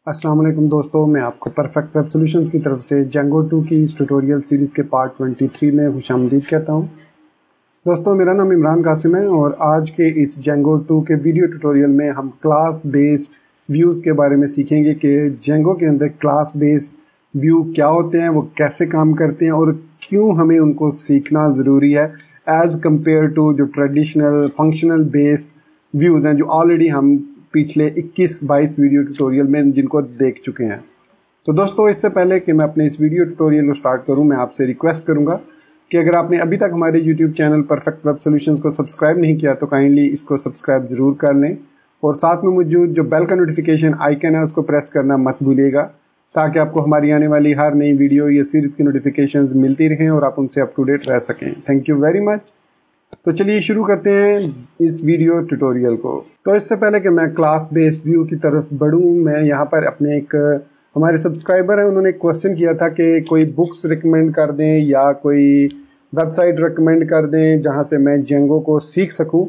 अस्सलाम वालेकुम दोस्तों, मैं आपको परफेक्ट वेब सॉल्यूशंस की तरफ से जेंगो 2 की इस ट्यूटोरियल सीरीज़ के पार्ट 23 में खुशामदीद कहता हूं। दोस्तों, मेरा नाम इमरान कासिम है और आज के इस जेंगो 2 के वीडियो ट्यूटोरियल में हम क्लास बेस्ड व्यूज़ के बारे में सीखेंगे कि जेंगो के अंदर क्लास बेस्ड व्यू क्या होते हैं, वो कैसे काम करते हैं और क्यों हमें उनको सीखना ज़रूरी है एज़ कम्पेयर टू जो ट्रेडिशनल फंक्शनल बेस्ड व्यूज़ हैं जो ऑलरेडी हम पिछले 21-22 वीडियो ट्यूटोरियल में जिनको देख चुके हैं। तो दोस्तों, इससे पहले कि मैं अपने इस वीडियो ट्यूटोरियल को स्टार्ट करूं, मैं आपसे रिक्वेस्ट करूंगा कि अगर आपने अभी तक हमारे YouTube channel perfect web solutions को सब्सक्राइब नहीं किया तो काइंडली इसको सब्सक्राइब ज़रूर कर लें और साथ में मौजूद जो बेल का नोटिफिकेशन आइकन है उसको प्रेस करना मत भूलिएगा ताकि आपको हमारी आने वाली हर नई वीडियो या सीरीज़ की नोटिफिकेशन मिलती रहें और आप उनसे अप टू डेट रह सकें। Thank you very much. तो चलिए शुरू करते हैं इस वीडियो ट्यूटोरियल को। तो इससे पहले कि मैं क्लास बेस्ड व्यू की तरफ बढ़ूं, मैं यहाँ पर अपने हमारे सब्सक्राइबर हैं, उन्होंने एक क्वेश्चन किया था कि कोई बुक्स रिकमेंड कर दें या कोई वेबसाइट रिकमेंड कर दें जहाँ से मैं जेंगो को सीख सकूं।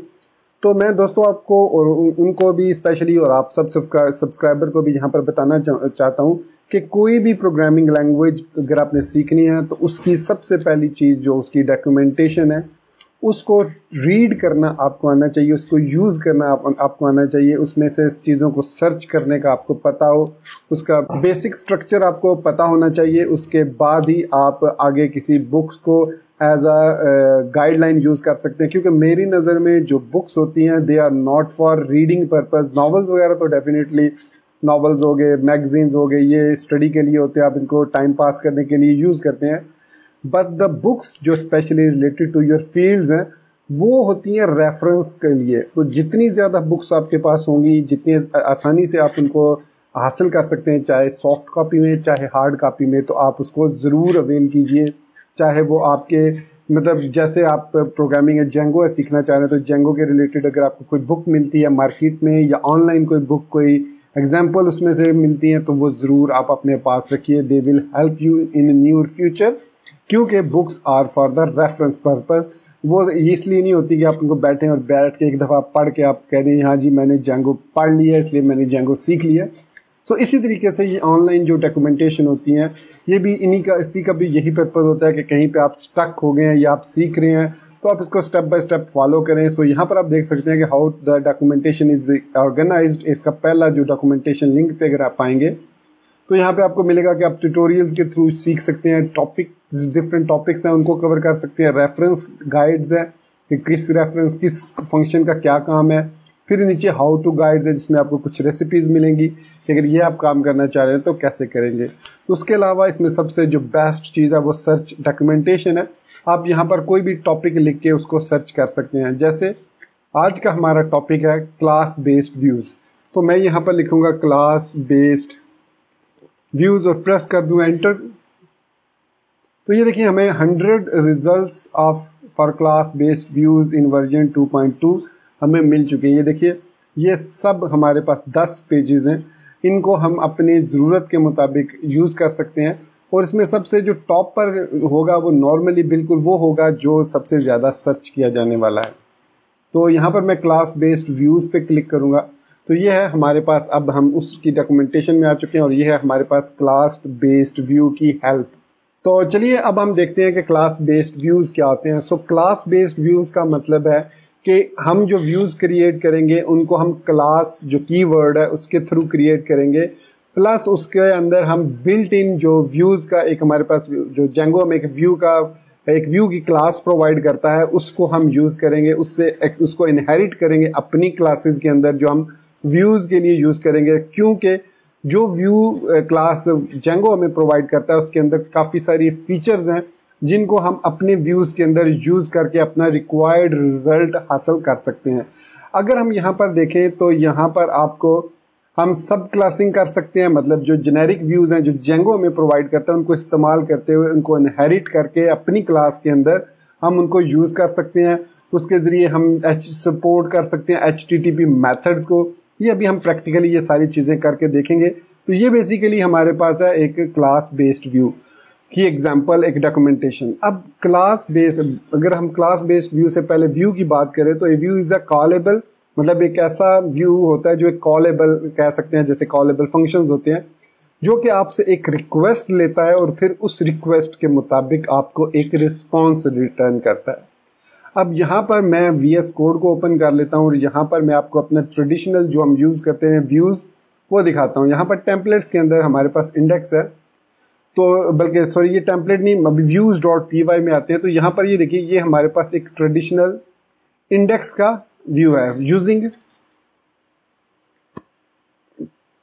तो मैं दोस्तों आपको और उनको भी स्पेशली और आप सब सब्सक्राइबर को भी यहाँ पर बताना चाहता हूँ कि कोई भी प्रोग्रामिंग लैंग्वेज अगर आपने सीखनी है तो उसकी सबसे पहली चीज़ जो उसकी डॉक्यूमेंटेशन है उसको रीड करना आपको आना चाहिए, उसको यूज़ करना आपको आना चाहिए, उसमें से चीज़ों को सर्च करने का आपको पता हो, उसका बेसिक स्ट्रक्चर आपको पता होना चाहिए। उसके बाद ही आप आगे किसी बुक्स को एज अ गाइडलाइन यूज़ कर सकते हैं, क्योंकि मेरी नज़र में जो बुक्स होती हैं they are not for reading purpose. Novels वगैरह तो डेफिनेटली नॉवेल्स हो गए, मैगजीन्स हो गए, ये स्टडी के लिए होते हैं, आप इनको टाइम पास करने के लिए यूज़ करते हैं। बट द बुक्स जो specially related to your fields हैं वो होती हैं रेफरेंस के लिए। तो जितनी ज़्यादा बुक्स आपके पास होंगी, जितनी आसानी से आप उनको हासिल कर सकते हैं, चाहे सॉफ्ट कॉपी में चाहे हार्ड कॉपी में, तो आप उसको ज़रूर अवेल कीजिए। चाहे वो आपके मतलब जैसे आप प्रोग्रामिंग है, जेंगो है सीखना चाह रहे हैं, तो जेंगो के रिलेटेड अगर आपको कोई बुक मिलती है मार्केट में या ऑनलाइन कोई बुक, कोई एग्जाम्पल उसमें से मिलती हैं, तो वो ज़रूर आप अपने पास रखिए। They will help you in near future, क्योंकि books are for the reference purpose. वो इसलिए नहीं होती कि आप उनको बैठें और बैठ के एक दफ़ा पढ़ के आप कह दें हाँ जी मैंने जेंगो पढ़ लिया इसलिए मैंने जेंगो सीख लिया। सो इसी तरीके से ये ऑनलाइन जो डॉक्यूमेंटेशन होती हैं ये भी इसी का भी यही पर्पज़ होता है कि कहीं पे आप स्टक हो गए हैं या आप सीख रहे हैं तो आप इसको स्टेप बाय स्टेप फॉलो करें। सो यहाँ पर आप देख सकते हैं कि how the documentation is organised. इसका पहला जो डॉक्यूमेंटेशन लिंक पे अगर आप आएंगे तो यहाँ पे आपको मिलेगा कि आप ट्यूटोरियल्स के थ्रू सीख सकते हैं। टॉपिक्स, डिफरेंट टॉपिक्स हैं उनको कवर कर सकते हैं। रेफरेंस गाइड्स हैं कि किस रेफरेंस किस फंक्शन का क्या काम है। फिर नीचे हाउ टू गाइड्स है जिसमें आपको कुछ रेसिपीज़ मिलेंगी कि अगर ये आप काम करना चाह रहे हैं तो कैसे करेंगे। उसके अलावा इसमें सबसे जो बेस्ट चीज़ है वो सर्च डॉक्यूमेंटेशन है। आप यहाँ पर कोई भी टॉपिक लिख के उसको सर्च कर सकते हैं। जैसे आज का हमारा टॉपिक है क्लास बेस्ड व्यूज़, तो मैं यहाँ पर लिखूँगा क्लास बेस्ड व्यूज़ और प्रेस कर दूँ एंटर। तो ये देखिए हमें 100 results of for class based views in version 2.2 हमें मिल चुके हैं। ये देखिए ये सब हमारे पास 10 पेजेस हैं, इनको हम अपनी ज़रूरत के मुताबिक यूज़ कर सकते हैं। और इसमें सबसे जो टॉप पर होगा वो नॉर्मली बिल्कुल वो होगा जो सबसे ज़्यादा सर्च किया जाने वाला है। तो यहाँ पर मैं क्लास बेस्ड व्यूज़ पे क्लिक करूँगा तो ये है हमारे पास, अब हम उसकी डॉक्यूमेंटेशन में आ चुके हैं और ये है हमारे पास क्लास बेस्ड व्यू की हेल्प। तो चलिए अब हम देखते हैं कि क्लास बेस्ड व्यूज़ क्या होते हैं। सो क्लास बेस्ड व्यूज़ का मतलब है कि हम जो व्यूज़ क्रिएट करेंगे उनको हम क्लास जो कीवर्ड है उसके थ्रू क्रिएट करेंगे, प्लस उसके अंदर हम बिल्ट इन जो व्यूज़ का एक हमारे पास जो जेंगो में एक व्यू की क्लास प्रोवाइड करता है उसको हम यूज़ करेंगे, उसको इनहेरिट करेंगे अपनी क्लासेस के अंदर जो हम व्यूज़ के लिए यूज़ करेंगे। क्योंकि जो व्यू क्लास जेंगो हमें प्रोवाइड करता है उसके अंदर काफ़ी सारी फीचर्स हैं जिनको हम अपने व्यूज़ के अंदर यूज़ करके अपना रिक्वायर्ड रिज़ल्ट हासिल कर सकते हैं। अगर हम यहाँ पर देखें तो यहाँ पर आपको हम सब क्लासिंग कर सकते हैं, मतलब जो जेनेरिक व्यूज़ हैं जो जेंगो हमें प्रोवाइड करता है उनको इस्तेमाल करते हुए उनको इनहेरिट करके अपनी क्लास के अंदर हम उनको यूज़ कर सकते हैं। उसके ज़रिए हम सपोर्ट कर सकते हैं HTTP मेथड्स को। ये अभी हम प्रैक्टिकली ये सारी चीज़ें करके देखेंगे। तो ये बेसिकली हमारे पास है एक क्लास बेस्ड व्यू की एग्जांपल, एक डॉक्यूमेंटेशन। अब क्लास बेस्ड, अगर हम क्लास बेस्ड व्यू से पहले व्यू की बात करें तो ए व्यू इज़ अ कॉलेबल मतलब एक ऐसा व्यू होता है जो एक कॉलेबल कह सकते हैं, जैसे कॉलेबल फंक्शंस होते हैं जो कि आपसे एक रिक्वेस्ट लेता है और फिर उस रिक्वेस्ट के मुताबिक आपको एक रिस्पॉन्स रिटर्न करता है। अब यहाँ पर मैं VS कोड को ओपन कर लेता हूँ और यहाँ पर मैं आपको अपना ट्रेडिशनल जो हम यूज़ करते हैं व्यूज़ वो दिखाता हूँ। यहाँ पर टेम्पलेट्स के अंदर हमारे पास इंडेक्स है, तो बल्कि सॉरी ये टेम्पलेट नहीं, अभी views.py में आते हैं। तो यहाँ पर ये देखिए, ये हमारे पास एक ट्रेडिशनल इंडेक्स का व्यू है यूजिंग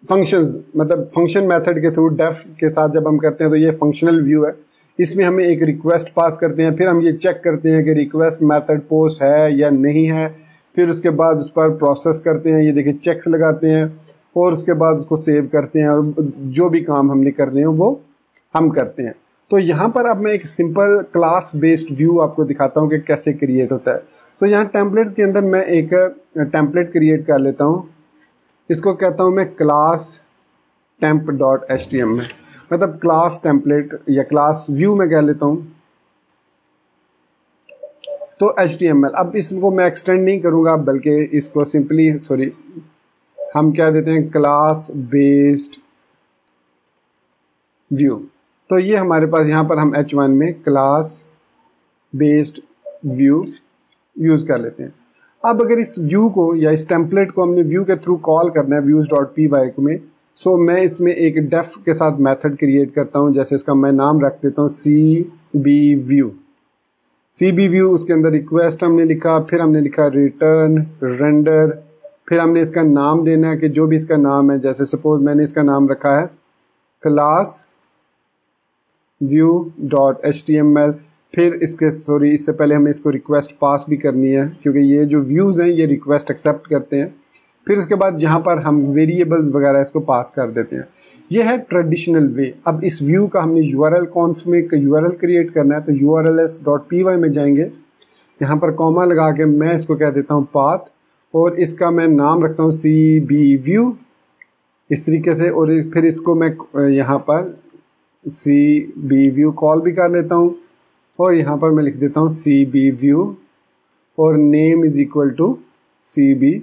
फंक्शंस, मतलब फंक्शन मेथड के थ्रू डेफ के साथ जब हम करते हैं तो ये फंक्शनल व्यू है। इसमें हमें एक रिक्वेस्ट पास करते हैं, फिर हम ये चेक करते हैं कि रिक्वेस्ट मेथड पोस्ट है या नहीं है, फिर उसके बाद उस पर प्रोसेस करते हैं, ये देखिए चेक्स लगाते हैं और उसके बाद उसको सेव करते हैं और जो भी काम हमने करने हैं वो हम करते हैं। तो यहाँ पर अब मैं एक सिंपल क्लास बेस्ड व्यू आपको दिखाता हूँ कि कैसे क्रिएट होता है। तो यहाँ टेम्पलेट्स के अंदर मैं एक टेम्पलेट क्रिएट कर लेता हूँ, इसको कहता हूँ मैं क्लास temp.html, मतलब क्लास टेम्पलेट या क्लास व्यू में कह लेता हूँ। तो HTML, अब इसको मैं एक्सटेंड नहीं करूँगा बल्कि इसको सिंपली हम क्या देते हैं क्लास बेस्ड व्यू। तो ये हमारे पास यहाँ पर हम H1 में क्लास बेस्ड व्यू यूज़ कर लेते हैं। अब अगर इस व्यू को या इस टेम्पलेट को हमने व्यू के थ्रू कॉल करना है views.py में, सो मैं इसमें एक डेफ के साथ मेथड क्रिएट करता हूँ। जैसे इसका मैं नाम रख देता हूँ cbview, उसके अंदर रिक्वेस्ट हमने लिखा, फिर हमने लिखा रिटर्न रेंडर, फिर हमने इसका नाम देना है कि जो भी इसका नाम है, जैसे सपोज मैंने इसका नाम रखा है क्लास view.html। फिर इससे पहले हमें इसको रिक्वेस्ट पास भी करनी है क्योंकि ये जो व्यूज़ हैं ये रिक्वेस्ट एक्सेप्ट करते हैं। फिर उसके बाद यहाँ पर हम वेरिएबल्स वगैरह इसको पास कर देते हैं। ये है ट्रेडिशनल वे। अब इस व्यू का हमने URL कॉन्फ में URL क्रिएट करना है, तो urls.py में जाएंगे, यहाँ पर कॉमा लगा के मैं इसको कह देता हूँ पाथ और इसका मैं नाम रखता हूँ cbview इस तरीके से। और फिर इसको मैं यहाँ पर cbview कॉल भी कर लेता हूँ और यहाँ पर मैं लिख देता हूँ cbview और name is equal to cbview।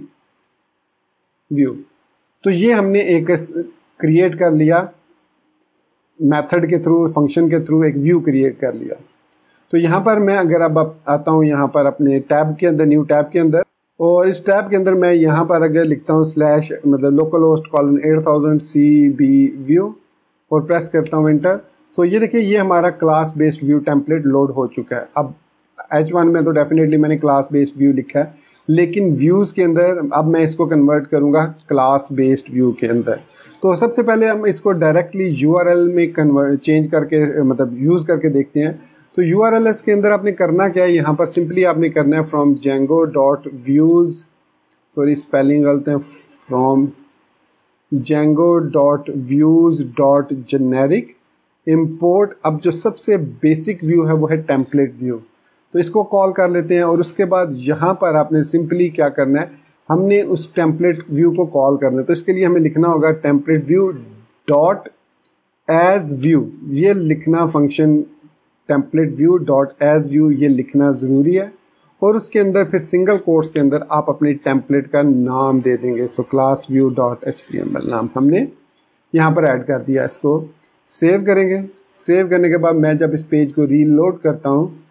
तो ये हमने एक क्रिएट कर लिया मेथड के थ्रू, फंक्शन के थ्रू एक व्यू क्रिएट कर लिया। तो यहाँ पर मैं अगर अब आता हूँ यहाँ पर अपने टैब के अंदर, न्यू टैब के अंदर, और इस टैब के अंदर मैं यहाँ पर अगर लिखता हूँ / मतलब localhost:8000 cbview और प्रेस करता हूँ एंटर, तो ये देखिए ये हमारा class based view template load हो चुका है। अब H1 में तो डेफिनेटली मैंने क्लास बेस्ड व्यू लिखा है, लेकिन व्यूज़ के अंदर अब मैं इसको कन्वर्ट करूँगा क्लास बेस्ड व्यू के अंदर। तो सबसे पहले हम इसको डायरेक्टली URL में चेंज करके, मतलब यूज़ करके देखते हैं। तो URLs के अंदर आपने करना क्या है, यहाँ पर सिंपली आपने करना है फ्रॉम django.views, स्पेलिंग गलत है, फ्रॉम django.views.generic import। अब जो सबसे बेसिक व्यू है वो है टेम्पलेट व्यू, तो इसको कॉल कर लेते हैं। और उसके बाद यहाँ पर आपने सिंपली क्या करना है, हमने उस टेम्पलेट व्यू को कॉल करना है। तो इसके लिए हमें लिखना होगा template view dot as view, ये लिखना function template view dot as view ये लिखना ज़रूरी है। और उसके अंदर फिर सिंगल कोट्स के अंदर आप अपने टेम्पलेट का नाम दे देंगे। So class view dot HTML नाम हमने यहाँ पर ऐड कर दिया। इसको सेव करेंगे। सेव करने के बाद मैं जब इस पेज को रीलोड करता हूँ,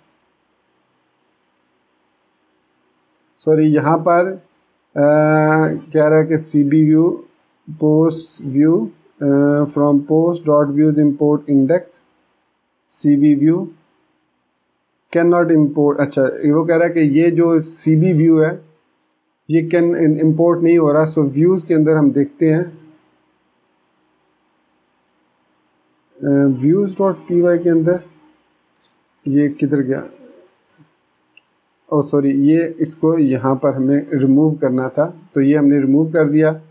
यहाँ पर कह रहा है कि cbview post view from post dot views import index cbview cannot import। अच्छा, वो कह रहा है कि ये जो cbview है ये कैन इम्पोर्ट नहीं हो रहा। सो व्यूज़ के अंदर हम देखते हैं views.py के अंदर ये किधर गया, ये इसको यहाँ पर हमें रिमूव करना था, तो ये हमने रिमूव कर दिया।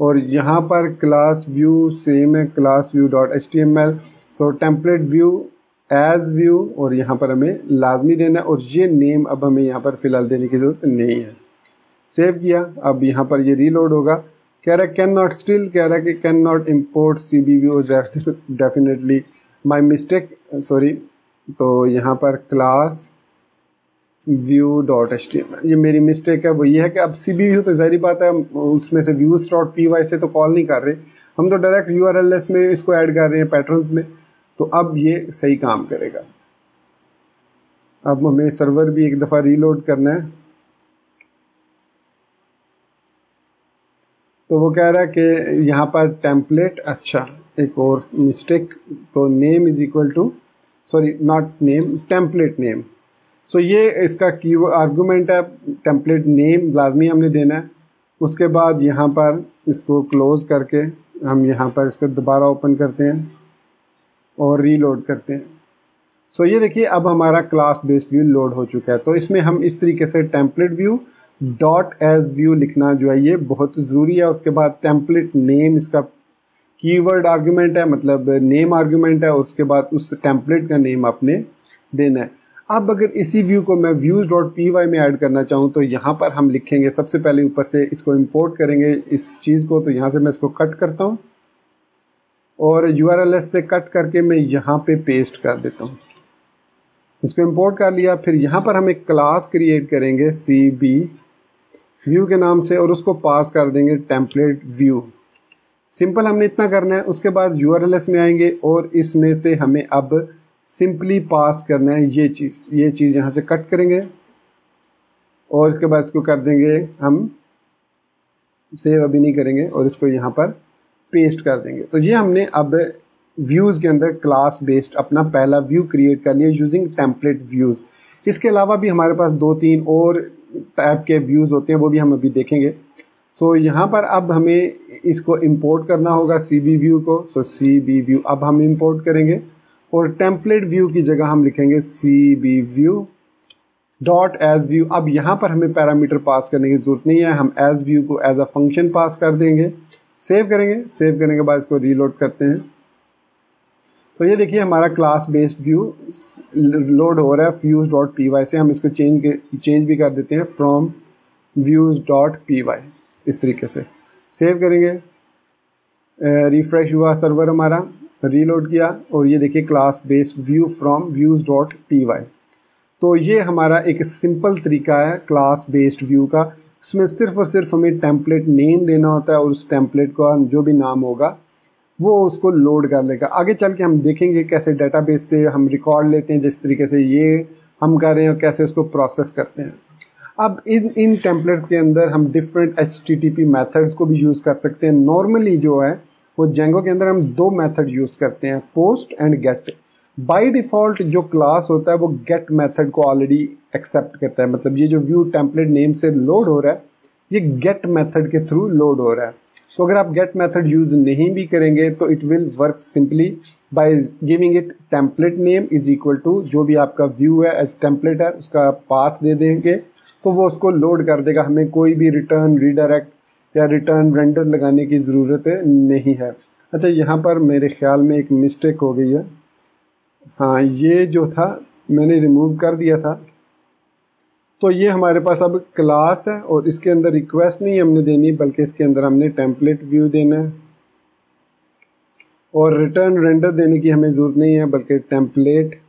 और यहाँ पर क्लास व्यू सेम है, क्लास व्यू डॉट HTML। सो टेम्पलेट व्यू एज व्यू, और यहाँ पर हमें लाजमी देना है, और ये नेम अब हमें यहाँ पर फ़िलहाल देने की ज़रूरत नहीं है। सेव किया, अब यहाँ पर ये रीलोड होगा। कह रहा है कैन नॉट, स्टिल कह रहा है कि can not import cbview, definitely my mistake, तो यहाँ पर क्लास व्यू डॉट HTML। ये मेरी मिस्टेक है, वो ये है कि अब CB व्यू तो ज़ाहिर बात है उसमें से व्यूज डॉट PY से तो कॉल नहीं कर रहे, हम तो डायरेक्ट URLs में इसको ऐड कर रहे हैं पैटर्न्स में, तो अब ये सही काम करेगा। अब हमें सर्वर भी एक दफ़ा रीलोड करना है, तो वो कह रहा है कि यहाँ पर टेम्पलेट, अच्छा एक और मिस्टेक, तो name is equal to, sorry not name, template name. So ये इसका की आर्गूमेंट है, टेम्पलेट नेम लाजमी हमने देना है। उसके बाद यहाँ पर इसको क्लोज करके हम यहाँ पर इसको दोबारा ओपन करते हैं और रीलोड करते हैं। सो ये देखिए अब हमारा क्लास बेस्ड व्यू लोड हो चुका है। तो इसमें हम इस तरीके से template view dot as view लिखना जो है ये बहुत ज़रूरी है। उसके बाद टेम्पलेट नेम इसका कीवर्ड आर्गुमेंट है, मतलब नेम आर्गुमेंट है, उसके बाद उस टेम्पलेट का नेम आपने देना है। अब अगर इसी व्यू को मैं व्यूज डॉट PY में ऐड करना चाहूँ तो यहाँ पर हम लिखेंगे, सबसे पहले ऊपर से इसको इंपोर्ट करेंगे इस चीज़ को, तो यहाँ से मैं इसको कट करता हूँ और URLs से कट करके मैं यहाँ पे पेस्ट कर देता हूँ। इसको इंपोर्ट कर लिया, फिर यहाँ पर हम एक क्लास क्रिएट करेंगे CB व्यू के नाम से और उसको पास कर देंगे टेम्पलेट व्यू। सिंपल हमने इतना करना है। उसके बाद URLs में आएंगे और इसमें से हमें अब सिंपली पास करना है ये चीज़ यहाँ से कट करेंगे और इसके बाद इसको कर देंगे हम सेव, अभी नहीं करेंगे, और इसको यहाँ पर पेस्ट कर देंगे। तो ये हमने अब व्यूज़ के अंदर क्लास बेस्ड अपना पहला व्यू क्रिएट कर लिया यूजिंग टेम्पलेट व्यूज़। इसके अलावा भी हमारे पास 2-3 और टाइप के व्यूज़ होते हैं, वो भी हम अभी देखेंगे। सो यहाँ पर अब हमें इसको इंपोर्ट करना होगा CB व्यू को। सो CB व्यू अब हम इंपोर्ट करेंगे और टेम्पलेट व्यू की जगह हम लिखेंगे CB view dot as view. अब यहाँ पर हमें पैरामीटर पास करने की ज़रूरत नहीं है, हम एज व्यू को एज अ फंक्शन पास कर देंगे। सेव करेंगे, सेव करने के बाद इसको रीलोड करते हैं। तो ये देखिए हमारा क्लास बेस्ड व्यू लोड हो रहा है व्यूज डॉट PY से। हम इसको चेंज भी कर देते हैं फ्रॉम व्यूज डॉट PY, इस तरीके से सेव करेंगे। रिफ्रेश हुआ सर्वर हमारा, रीलोड किया और ये देखिए class based view from views dot PY। तो ये हमारा एक सिंपल तरीका है क्लास बेस्ड व्यू का। इसमें सिर्फ और सिर्फ हमें टेम्पलेट नेम देना होता है और उस टेम्पलेट का जो भी नाम होगा वो उसको लोड कर लेगा। आगे चल के हम देखेंगे कैसे डेटाबेस से हम रिकॉर्ड लेते हैं, जिस तरीके से ये हम कर रहे हैं, और कैसे उसको प्रोसेस करते हैं। अब इन टेम्पलेट्स के अंदर हम डिफरेंट HTTP मेथड्स को भी यूज़ कर सकते हैं। नॉर्मली जो है वो जेंगो के अंदर हम 2 मेथड यूज़ करते हैं, post and get. By default जो क्लास होता है वो गेट मेथड को ऑलरेडी एक्सेप्ट करता है, मतलब ये जो व्यू टेम्पलेट नेम से लोड हो रहा है ये गेट मेथड के थ्रू लोड हो रहा है। तो अगर आप गेट मेथड यूज़ नहीं भी करेंगे तो it will work simply by giving it template name is equal to जो भी आपका व्यू है एज टेम्पलेट है उसका पाथ दे देंगे तो वो उसको लोड कर देगा। हमें कोई भी रिटर्न रीडायरेक्ट या रिटर्न रेंडर लगाने की ज़रूरत नहीं है। अच्छा, यहाँ पर मेरे ख्याल में एक मिस्टेक हो गई है। हाँ, ये जो था मैंने रिमूव कर दिया था। तो ये हमारे पास अब क्लास है और इसके अंदर रिक्वेस्ट नहीं हमने देनी, बल्कि इसके अंदर हमने टेम्पलेट व्यू देना है और रिटर्न रेंडर देने की हमें ज़रूरत नहीं है, बल्कि template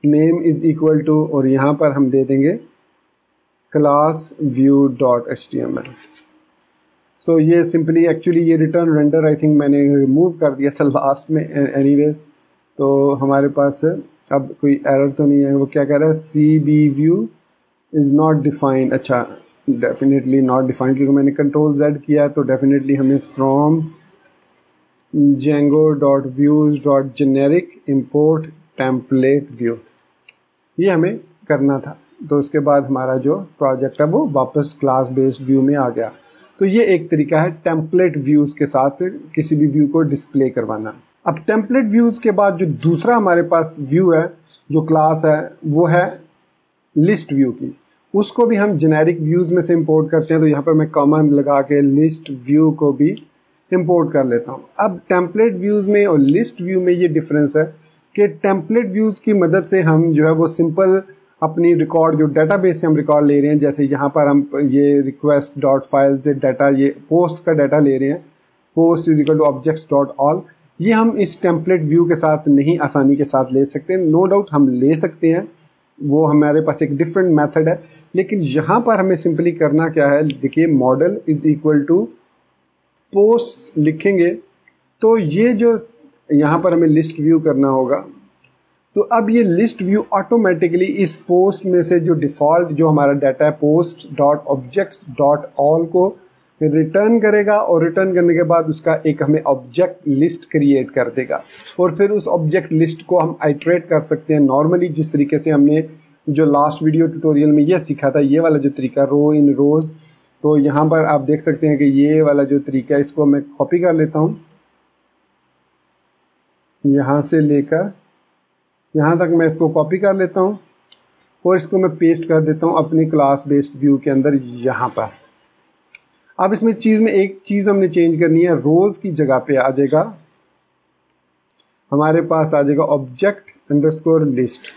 name is equal to और यहाँ पर हम दे देंगे class view dot HTML। So ये सिंपली एक्चुअली ये रिटर्न रेंडर आई थिंक मैंने रिमूव कर दिया था लास्ट में एनीवेज। तो हमारे पास अब कोई एरर तो नहीं है। वो क्या कह रहा है, CB view is not defined. अच्छा, डेफिनेटली नॉट डिफाइंड, क्योंकि मैंने Ctrl+Z किया तो डेफिनेटली हमें from django.views.generic import template view ये हमें करना था। तो उसके बाद हमारा जो प्रोजेक्ट है वो वापस क्लास बेस्ड व्यू में आ गया। तो ये एक तरीका है टेम्पलेट व्यूज़ के साथ किसी भी व्यू को डिस्प्ले करवाना। अब टेम्पलेट व्यूज़ के बाद जो दूसरा हमारे पास व्यू है जो क्लास है वो है लिस्ट व्यू की। उसको भी हम जेनेरिक व्यूज़ में से इंपोर्ट करते हैं। तो यहाँ पर मैं कॉमा लगा के लिस्ट व्यू को भी इंपोर्ट कर लेता हूँ। अब टेम्पलेट व्यूज़ में और लिस्ट व्यू में ये डिफरेंस है कि टेम्पलेट व्यूज़ की मदद से हम जो है वो सिंपल अपनी रिकॉर्ड जो डाटाबेस से हम रिकॉर्ड ले रहे हैं, जैसे यहाँ पर हम ये रिक्वेस्ट डॉट फाइल से डाटा, ये पोस्ट का डाटा ले रहे हैं, post is equal two objects dot all, ये हम इस टेम्पलेट व्यू के साथ नहीं आसानी के साथ ले सकते हैं। नो डाउट हम ले सकते हैं, वो हमारे पास एक डिफरेंट मेथड है। लेकिन यहाँ पर हमें सिंपली करना क्या है, देखिए model is equal to post लिखेंगे तो ये जो यहाँ पर हमें लिस्ट व्यू करना होगा, तो अब ये लिस्ट व्यू ऑटोमेटिकली इस पोस्ट में से जो डिफ़ॉल्ट जो हमारा डाटा है post dot objects dot all को रिटर्न करेगा, और रिटर्न करने के बाद उसका एक हमें ऑब्जेक्ट लिस्ट क्रिएट कर देगा। और फिर उस ऑब्जेक्ट लिस्ट को हम आइट्रेट कर सकते हैं नॉर्मली, जिस तरीके से हमने जो लास्ट वीडियो ट्यूटोरियल में ये सीखा था, ये वाला जो तरीका रो इन रोज़। तो यहाँ पर आप देख सकते हैं कि ये वाला जो तरीका है इसको मैं कॉपी कर लेता हूँ, यहाँ से लेकर यहाँ तक मैं इसको कॉपी कर लेता हूँ और इसको मैं पेस्ट कर देता हूँ अपनी क्लास बेस्ड व्यू के अंदर यहाँ पर। अब इसमें एक चीज़ हमने चेंज करनी है, रोज़ की जगह पे आ जाएगा हमारे पास आ जाएगा ऑब्जेक्ट अंडरस्कोर लिस्ट।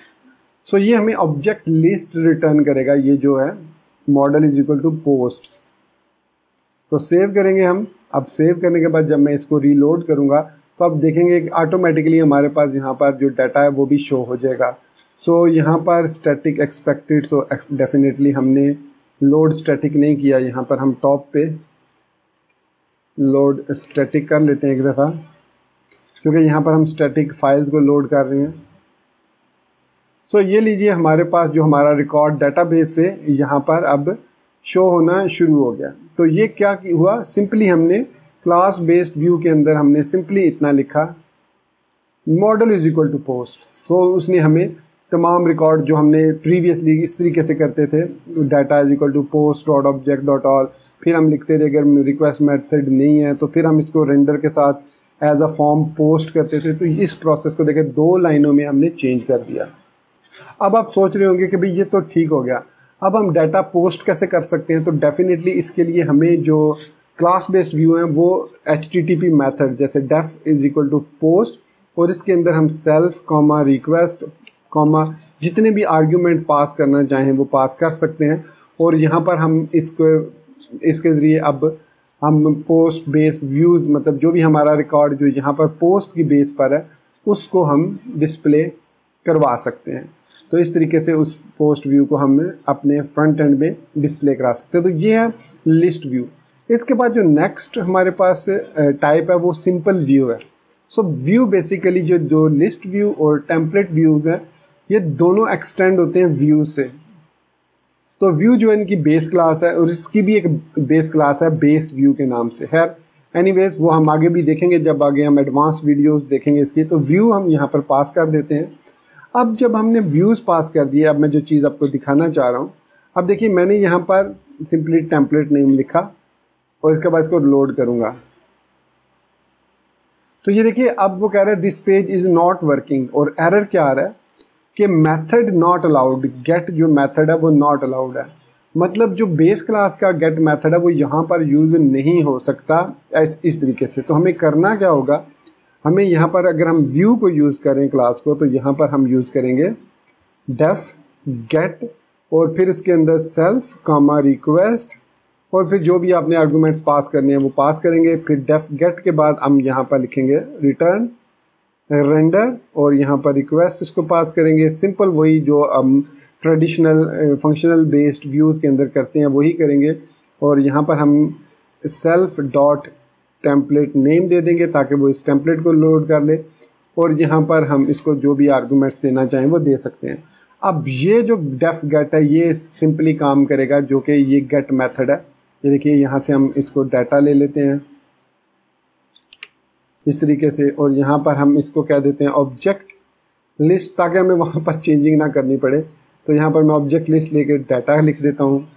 सो ये हमें ऑब्जेक्ट लिस्ट रिटर्न करेगा, ये जो है model is equal to post. तो सेव करेंगे हम। अब सेव करने के बाद जब मैं इसको रीलोड करूँगा तो आप देखेंगे कि ऑटोमेटिकली हमारे पास यहाँ पर जो डाटा है वो भी शो हो जाएगा। सो यहाँ पर स्टैटिक एक्सपेक्टेड, सो डेफिनेटली हमने लोड स्टैटिक नहीं किया। यहाँ पर हम टॉप पे लोड स्टैटिक कर लेते हैं एक दफ़ा, क्योंकि यहाँ पर हम स्टैटिक फाइल्स को लोड कर रहे हैं। सो ये लीजिए हमारे पास जो हमारा रिकॉर्ड डाटाबेस से यहाँ पर अब शो होना शुरू हो गया। तो ये क्या हुआ, सिंपली हमने क्लास बेस्ड व्यू के अंदर हमने सिंपली इतना लिखा model is equal to post. तो उसने हमें तमाम रिकॉर्ड जो हमने प्रीवियसली इस तरीके से करते थे, data is equal to post dot object dot all, फिर हम लिखते थे अगर रिक्वेस्ट मेथड नहीं है तो फिर हम इसको रेंडर के साथ एज अ फॉर्म पोस्ट करते थे। तो इस प्रोसेस को देखें 2 लाइनों में हमने चेंज कर दिया। अब आप सोच रहे होंगे कि भाई ये तो ठीक हो गया, अब हम डाटा पोस्ट कैसे कर सकते हैं। तो डेफिनेटली इसके लिए हमें जो क्लास बेस्ड व्यू है वो HTTP मेथड जैसे def is equal to post, और इसके अंदर हम सेल्फ कॉमा रिक्वेस्ट कॉमा जितने भी आर्ग्यूमेंट पास करना चाहें वो पास कर सकते हैं। और यहाँ पर हम इसके ज़रिए अब हम पोस्ट बेस्ड व्यूज़, मतलब जो भी हमारा रिकॉर्ड जो यहाँ पर पोस्ट की बेस पर है उसको हम डिस्प्ले करवा सकते हैं। तो इस तरीके से उस पोस्ट व्यू को हम अपने फ्रंट एंड में डिस्प्ले करा सकते हैं। तो ये है लिस्ट व्यू। इसके बाद जो नेक्स्ट हमारे पास टाइप है वो सिंपल व्यू है। सो व्यू बेसिकली जो लिस्ट व्यू और टेम्पलेट व्यूज़ हैं ये दोनों एक्सटेंड होते हैं व्यू से। तो व्यू जो इनकी बेस क्लास है और इसकी भी एक बेस क्लास है बेस व्यू के नाम से। खैर एनीवेज वो हम आगे भी देखेंगे जब आगे हम एडवांस वीडियोस देखेंगे इसकी। तो व्यू हम यहाँ पर पास कर देते हैं। अब जब हमने व्यूज़ पास कर दिए, अब मैं जो चीज़ आपको दिखाना चाह रहा हूँ, अब देखिए मैंने यहाँ पर सिंपली टेम्पलेट नेम लिखा और इसके बाद इसको लोड करूँगा तो ये देखिए अब वो कह रहा है this page is not working, और एरर क्या आ रहा है कि मेथड नॉट अलाउड, गेट जो मेथड है वो नॉट अलाउड है। मतलब जो बेस क्लास का गेट मेथड है वो यहाँ पर यूज़ नहीं हो सकता इस तरीके से। तो हमें करना क्या होगा, हमें यहाँ पर अगर हम व्यू को यूज़ करें क्लास को, तो यहाँ पर हम यूज़ करेंगे डेफ गेट और फिर उसके अंदर सेल्फ कॉमा रिक्वेस्ट, और फिर जो भी आपने आर्गूमेंट्स पास करने हैं वो पास करेंगे। फिर डेफ गेट के बाद हम यहाँ पर लिखेंगे रिटर्न रेंडर और यहाँ पर रिक्वेस्ट इसको पास करेंगे। सिंपल वही जो हम ट्रेडिशनल फंक्शनल बेस्ड व्यूज़ के अंदर करते हैं वही करेंगे। और यहाँ पर हम सेल्फ डॉट टेम्पलेट नेम दे देंगे ताकि वो इस टेम्पलेट को लोड कर ले, और यहाँ पर हम इसको जो भी आर्गूमेंट्स देना चाहें वो दे सकते हैं। अब ये जो डेफ गेट है ये सिंपली काम करेगा, जो कि ये गेट मेथड है। ये देखिए यहाँ से हम इसको डाटा ले लेते हैं इस तरीके से, और यहाँ पर हम इसको कह देते हैं ऑब्जेक्ट लिस्ट, ताकि हमें वहाँ पर चेंजिंग ना करनी पड़े। तो यहाँ पर मैं ऑब्जेक्ट लिस्ट लेकर डाटा लिख देता हूँ।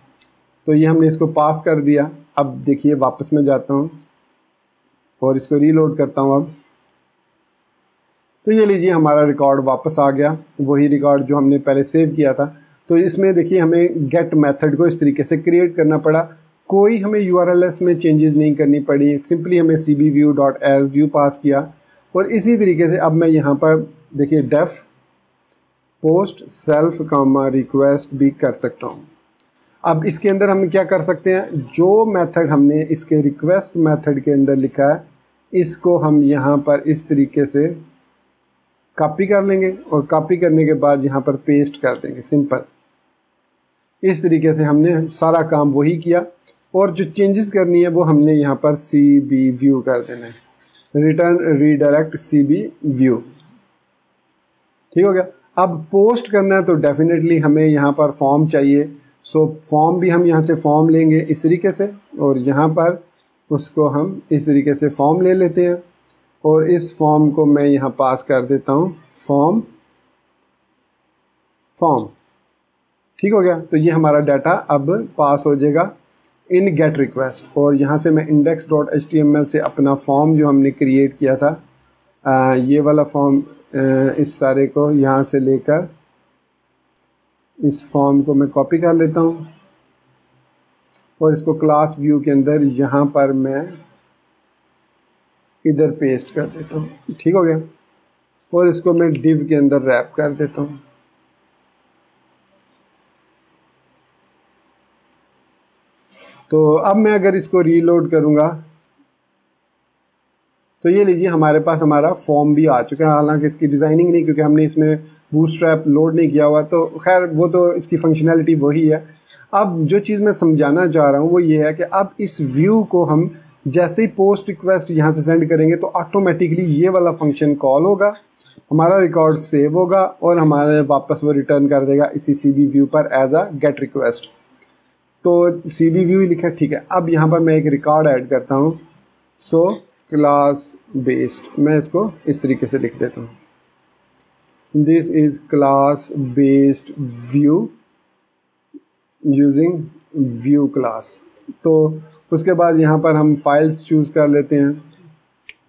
तो ये हमने इसको पास कर दिया। अब देखिए वापस मैं जाता हूँ और इसको रीलोड करता हूँ। अब तो ये लीजिए हमारा रिकॉर्ड वापस आ गया, वही रिकॉर्ड जो हमने पहले सेव किया था। तो इसमें देखिए हमें गेट मेथड को इस तरीके से क्रिएट करना पड़ा, कोई हमें URLs में चेंजेस नहीं करनी पड़ी, सिंपली हमें cbview.asview पास किया। और इसी तरीके से अब मैं यहाँ पर देखिए def post self comma request भी कर सकता हूँ। अब इसके अंदर हम क्या कर सकते हैं, जो मेथड हमने इसके रिक्वेस्ट मेथड के अंदर लिखा है इसको हम यहाँ पर इस तरीके से कॉपी कर लेंगे और कॉपी करने के बाद यहाँ पर पेस्ट कर देंगे, सिंपल। इस तरीके से हमने सारा काम वही किया और जो चेंजेस करनी है वो हमने यहाँ पर CB व्यू कर देना है, रिटर्न रीडायरेक्ट CB व्यू। ठीक हो गया। अब पोस्ट करना है तो डेफिनेटली हमें यहाँ पर फॉर्म चाहिए। सो फॉर्म भी हम यहाँ से फॉर्म लेंगे इस तरीके से और यहाँ पर उसको हम इस तरीके से फॉर्म ले लेते हैं और इस फॉर्म को मैं यहाँ पास कर देता हूँ फॉर्म। ठीक हो गया। तो ये हमारा डाटा अब पास हो जाएगा इन गेट रिक्वेस्ट और यहाँ से मैं index.html से अपना फॉर्म जो हमने क्रिएट किया था ये वाला फॉर्म इस सारे को यहाँ से लेकर इस फॉर्म को मैं कॉपी कर लेता हूँ और इसको क्लास व्यू के अंदर यहाँ पर मैं इधर पेस्ट कर देता हूँ। ठीक हो गया। और इसको मैं div के अंदर रैप कर देता हूँ। तो अब मैं अगर इसको रीलोड करूँगा तो ये लीजिए हमारे पास हमारा फॉर्म भी आ चुका है। हालांकि इसकी डिज़ाइनिंग नहीं, क्योंकि हमने इसमें बूटस्ट्रैप लोड नहीं किया हुआ, तो खैर वो तो इसकी फंक्शनैलिटी वही है। अब जो चीज़ मैं समझाना चाह रहा हूँ वो ये है कि अब इस व्यू को हम जैसे ही पोस्ट रिक्वेस्ट यहाँ से सेंड करेंगे तो ऑटोमेटिकली ये वाला फंक्शन कॉल होगा, हमारा रिकॉर्ड सेव होगा और हमारे वापस वो रिटर्न कर देगा इसी CB व्यू पर एज अ गेट रिक्वेस्ट। तो CB व्यू ही लिखा, ठीक है। अब यहाँ पर मैं एक रिकॉर्ड ऐड करता हूँ। सो क्लास बेस्ड, मैं इसको इस तरीके से लिख देता हूँ, this is class based view using view class. तो उसके बाद यहाँ पर हम फाइल्स चूज़ कर लेते हैं।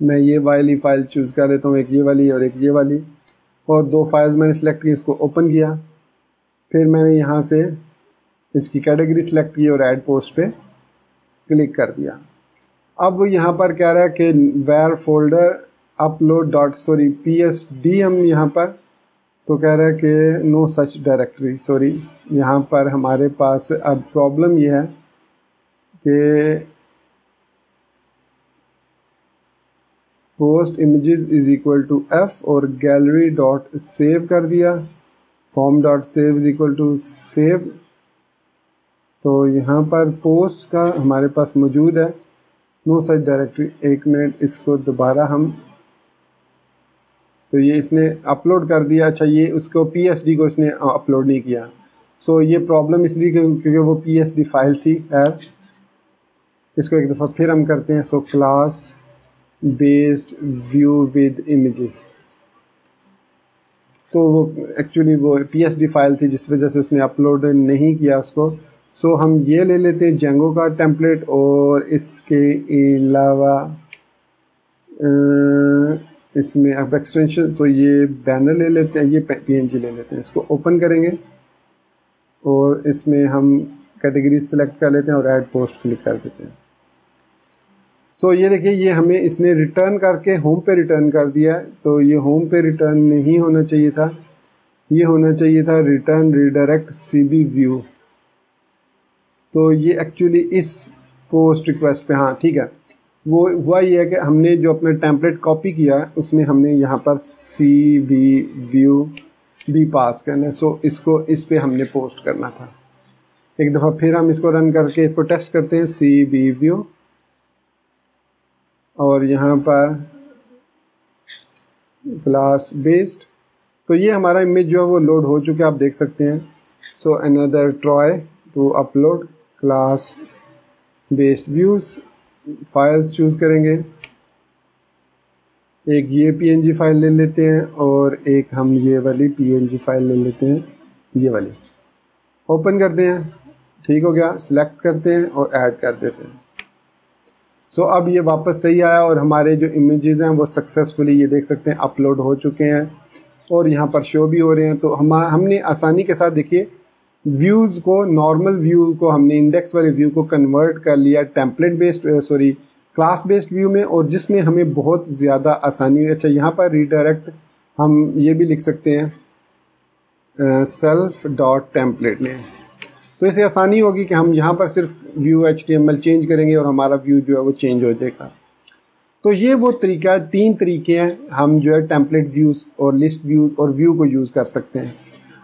मैं ये वाली फ़ाइल चूज़ कर लेता हूँ, एक ये वाली और एक ये वाली, और दो फाइल्स मैंने सेलेक्ट की, इसको ओपन किया। फिर मैंने यहाँ से इसकी कैटेगरी सेलेक्ट की और ऐड पोस्ट पे क्लिक कर दिया। अब वो यहाँ पर कह रहा है कि where folder upload dot PSD हम यहाँ पर, तो कह रहा है कि नो सच डायरेक्टरी। सॉरी, यहाँ पर हमारे पास अब प्रॉब्लम ये है कि post images is equal to F और गैलरी डॉट सेव कर दिया, form dot save is equal to save. तो यहाँ पर पोस्ट का हमारे पास मौजूद है, नो सच डायरेक्टरी। एक मिनट, इसको दोबारा हम, तो ये इसने अपलोड कर दिया। अच्छा, ये उसको PSD को इसने अपलोड नहीं किया। सो ये प्रॉब्लम इसलिए क्योंकि वो PSD फाइल थी। इसको एक दफ़ा फिर हम करते हैं। So class based view with images, तो वो एक्चुअली वो PSD फाइल थी जिस वजह से उसने अपलोड नहीं किया उसको। सो हम ये ले लेते हैं जेंगो का टेम्पलेट और इसके अलावा इसमें अब एक्सटेंशन, तो ये बैनर ले लेते हैं, ये PNG ले लेते हैं। इसको ओपन करेंगे और इसमें हम कैटेगरी सेलेक्ट कर लेते हैं और ऐड पोस्ट क्लिक कर देते हैं। सो ये देखिए, ये हमें इसने रिटर्न करके होम पे रिटर्न कर दिया है। तो ये होम पे रिटर्न नहीं होना चाहिए था, ये होना चाहिए था रिटर्न रीडायरेक्ट CB व्यू। तो ये एक्चुअली इस पोस्ट रिक्वेस्ट पे, हाँ ठीक है, वो हुआ ये है कि हमने जो अपना टेम्पलेट कॉपी किया उसमें हमने यहाँ पर CB व्यू भी पास करना है। सो इसको इस पे हमने पोस्ट करना था। एक दफ़ा फिर हम इसको रन करके इसको टेस्ट करते हैं, CB व्यू, और यहाँ पर क्लास बेस्ड। तो ये हमारा इमेज जो है वो लोड हो चुका है, आप देख सकते हैं। So another try to upload class based views, files choose करेंगे, एक ये PNG फाइल ले लेते हैं और एक हम ये वाली PNG फाइल ले लेते हैं, ये वाली ओपन करते हैं। ठीक हो गया, सिलेक्ट करते हैं और ऐड कर देते हैं। सो अब ये वापस सही आया और हमारे जो इमेजेस हैं वो सक्सेसफुली, ये देख सकते हैं, अपलोड हो चुके हैं और यहाँ पर शो भी हो रहे हैं। तो हमने आसानी के साथ, देखिए, व्यूज़ को, नॉर्मल व्यू को हमने इंडेक्स वाले व्यू को कन्वर्ट कर लिया template based class based view में, और जिसमें हमें बहुत ज़्यादा आसानी हुई। अच्छा, यहाँ पर रीडायरेक्ट हम ये भी लिख सकते हैं सेल्फ डॉट टेम्पलेट में, तो इससे आसानी होगी कि हम यहाँ पर सिर्फ व्यू HTML चेंज करेंगे और हमारा व्यू जो है वो चेंज हो जाएगा। तो ये वो तरीका है, 3 तरीके हैं हम जो है टेम्पलेट व्यूज़ और लिस्ट व्यूज़ और व्यू को यूज़ कर सकते हैं।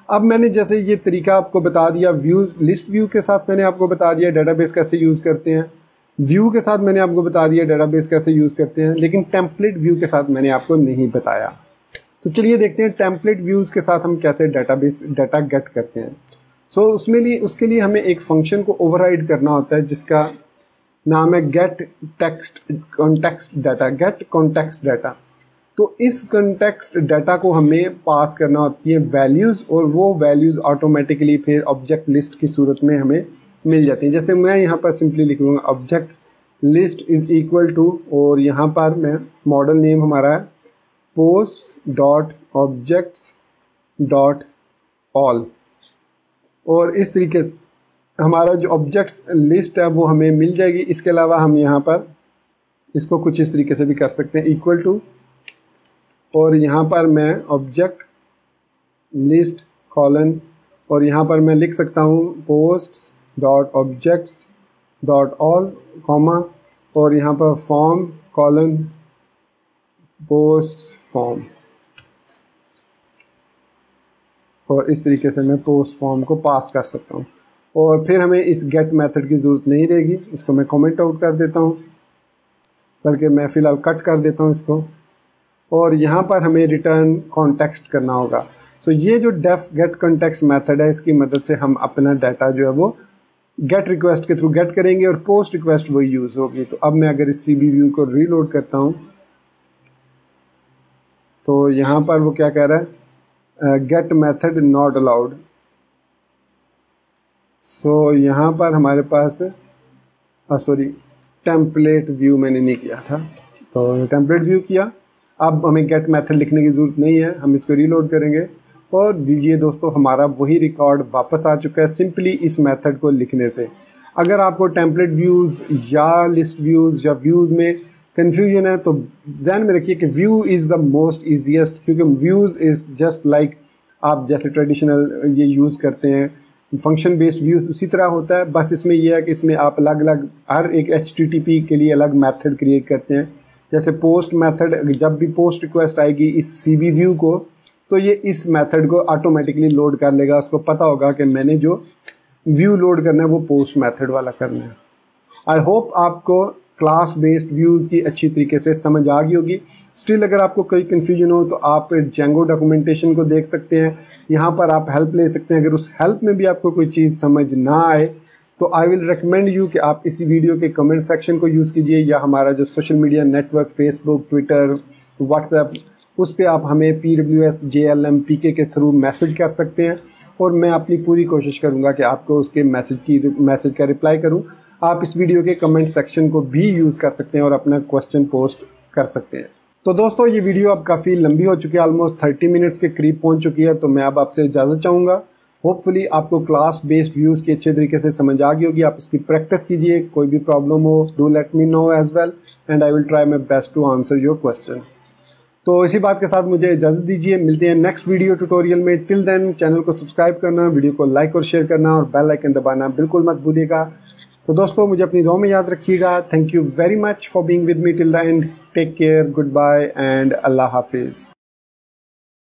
अब मैंने जैसे ये तरीका आपको बता दिया, व्यूज़ लिस्ट व्यू के साथ मैंने आपको बता दिया डेटाबेस कैसे यूज़ करते हैं, व्यू के साथ मैंने आपको बता दिया डेटाबेस कैसे यूज़ करते हैं, लेकिन टेम्पलेट व्यू के साथ मैंने आपको नहीं बताया। तो चलिए देखते हैं टेम्पलेट व्यूज़ के साथ हम कैसे डाटा गेट करते हैं। उसके लिए हमें एक फंक्शन को ओवरराइड करना होता है जिसका नाम है गेट कॉन्टेक्स्ट डाटा। तो इस कॉन्टेक्स्ट डाटा को हमें पास करना होती है वैल्यूज़, और वो वैल्यूज़ ऑटोमेटिकली फिर ऑब्जेक्ट लिस्ट की सूरत में हमें मिल जाती हैं। जैसे मैं यहाँ पर सिंपली लिख लूँगा object list is equal to, और यहाँ पर मैं मॉडल नेम हमारा है post.objects.all, और इस तरीके से हमारा जो ऑब्जेक्ट्स लिस्ट है वो हमें मिल जाएगी। इसके अलावा हम यहाँ पर इसको कुछ इस तरीके से भी कर सकते हैं, इक्वल टू, और यहाँ पर मैं ऑब्जेक्ट लिस्ट कॉलन, और यहाँ पर मैं लिख सकता हूँ posts.objects.all कॉमा, और यहाँ पर फॉर्म कॉलन पोस्ट फॉर्म, और इस तरीके से मैं पोस्ट फॉर्म को पास कर सकता हूँ। और फिर हमें इस गेट मेथड की ज़रूरत नहीं रहेगी, इसको मैं कमेंट आउट कर देता हूँ, बल्कि मैं फ़िलहाल कट कर देता हूँ इसको। और यहाँ पर हमें रिटर्न कॉन्टेक्स्ट करना होगा। सो ये जो डेफ गेट कॉन्टेक्स्ट मेथड है, इसकी मदद से हम अपना डाटा जो है वो गेट रिक्वेस्ट के थ्रू गेट करेंगे और पोस्ट रिक्वेस्ट वही यूज़ होगी। तो अब मैं अगर इस CB व्यू को रीलोड करता हूँ तो यहाँ पर वो क्या कह रहा है, गेट मेथड नॉट अलाउड। सो यहाँ पर हमारे पास टेम्पलेट व्यू मैंने नहीं किया था, तो टेम्पलेट व्यू किया। अब हमें गेट मेथड लिखने की ज़रूरत नहीं है, हम इसको रीलोड करेंगे और दीजिए दोस्तों हमारा वही रिकॉर्ड वापस आ चुका है सिंपली इस मेथड को लिखने से। अगर आपको टेम्पलेट व्यूज़ या लिस्ट व्यूज़ या व्यूज़ में कन्फ्यूजन है तो ध्यान में रखिए कि view is the most easiest, क्योंकि व्यूज़ इज़ जस्ट लाइक आप जैसे ट्रेडिशनल ये यूज़ करते हैं फंक्शन बेस्ड व्यूज़ उसी तरह होता है, बस इसमें यह है कि इसमें आप अलग अलग हर एक HTTP के लिए अलग मेथड क्रिएट करते हैं। जैसे पोस्ट मेथड, जब भी पोस्ट रिक्वेस्ट आएगी इस CB व्यू को तो ये इस मेथड को ऑटोमेटिकली लोड कर लेगा, उसको पता होगा कि मैंने जो व्यू लोड करना है वो पोस्ट मेथड वाला करना है। आई होप आपको क्लास बेस्ड व्यूज़ की अच्छी तरीके से समझ आ गई होगी। स्टिल अगर आपको कोई कन्फ्यूजन हो तो आप जेंगो डॉक्यूमेंटेशन को देख सकते हैं, यहाँ पर आप हेल्प ले सकते हैं। अगर उस हेल्प में भी आपको कोई चीज़ समझ ना आए तो आई विल रिकमेंड यू कि आप इसी वीडियो के कमेंट सेक्शन को यूज़ कीजिए, या हमारा जो social media network Facebook, Twitter, WhatsApp, उस पर आप हमें PWS JLM PK के थ्रू मैसेज कर सकते हैं और मैं अपनी पूरी कोशिश करूंगा कि आपको उसके मैसेज का रिप्लाई करूं। आप इस वीडियो के कमेंट सेक्शन को भी यूज़ कर सकते हैं और अपना क्वेश्चन पोस्ट कर सकते हैं। तो दोस्तों ये वीडियो अब काफ़ी लंबी हो चुकी है, ऑलमोस्ट 30 मिनट्स के करीब पहुंच चुकी है, तो मैं अब आपसे इजाज़त चाहूँगा। होपफुली आपको क्लास बेस्ड व्यूज़ की अच्छे तरीके से समझ आ गई होगी। आप इसकी प्रैक्टिस कीजिए, कोई भी प्रॉब्लम हो do let me know as well and I will try my best to answer your question. तो इसी बात के साथ मुझे इजाज़त दीजिए, मिलते हैं नेक्स्ट वीडियो ट्यूटोरियल में। टिल देन चैनल को सब्सक्राइब करना, वीडियो को लाइक और शेयर करना और बेल आइकन दबाना बिल्कुल मत भूलिएगा। तो दोस्तों मुझे अपनी दुआ में याद रखिएगा। Thank you very much for being with me till the end. Take care, good bye and अल्लाह हाफिज़।